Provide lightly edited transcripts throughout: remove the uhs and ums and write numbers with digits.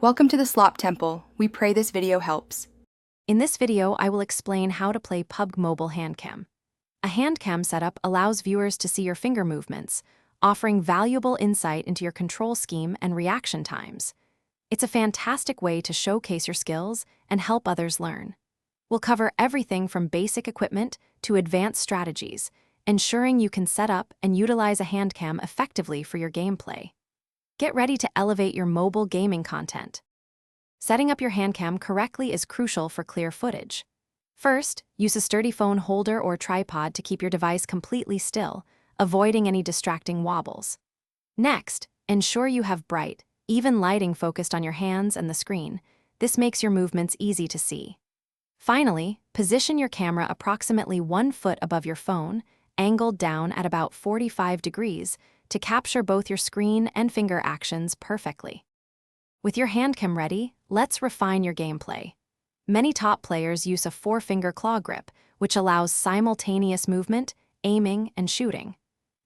Welcome to the Slop Temple. We pray this video helps. In this video, I will explain how to play PUBG Mobile Handcam. A Handcam setup allows viewers to see your finger movements, offering valuable insight into your control scheme and reaction times. It's a fantastic way to showcase your skills and help others learn. We'll cover everything from basic equipment to advanced strategies, ensuring you can set up and utilize a Handcam effectively for your gameplay. Get ready to elevate your mobile gaming content. Setting up your Handcam correctly is crucial for clear footage. First, use a sturdy phone holder or tripod to keep your device completely still, avoiding any distracting wobbles. Next, ensure you have bright, even lighting focused on your hands and the screen. This makes your movements easy to see. Finally, position your camera approximately 1 foot above your phone, angled down at about 45 degrees, to capture both your screen and finger actions perfectly. With your Handcam ready, let's refine your gameplay. Many top players use a 4-finger claw grip, which allows simultaneous movement, aiming, and shooting.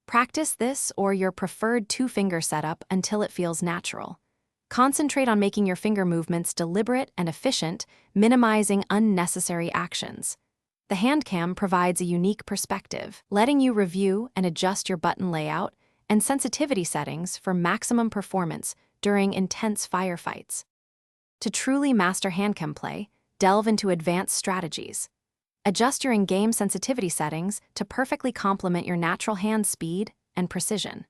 Practice this or your preferred 2-finger setup until it feels natural. Concentrate on making your finger movements deliberate and efficient, minimizing unnecessary actions. The Handcam provides a unique perspective, letting you review and adjust your button layout and sensitivity settings for maximum performance during intense firefights. To truly master Handcam play, delve into advanced strategies. Adjust your in-game sensitivity settings to perfectly complement your natural hand speed and precision.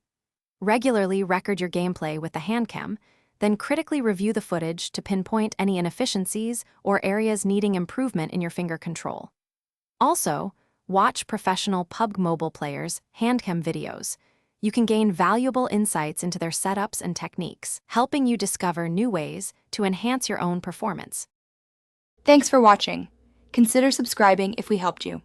Regularly record your gameplay with the Handcam, then critically review the footage to pinpoint any inefficiencies or areas needing improvement in your finger control. Also, watch professional PUBG Mobile players' Handcam videos. You can gain valuable insights into their setups and techniques, helping you discover new ways to enhance your own performance. Thanks for watching. Consider subscribing if we helped you.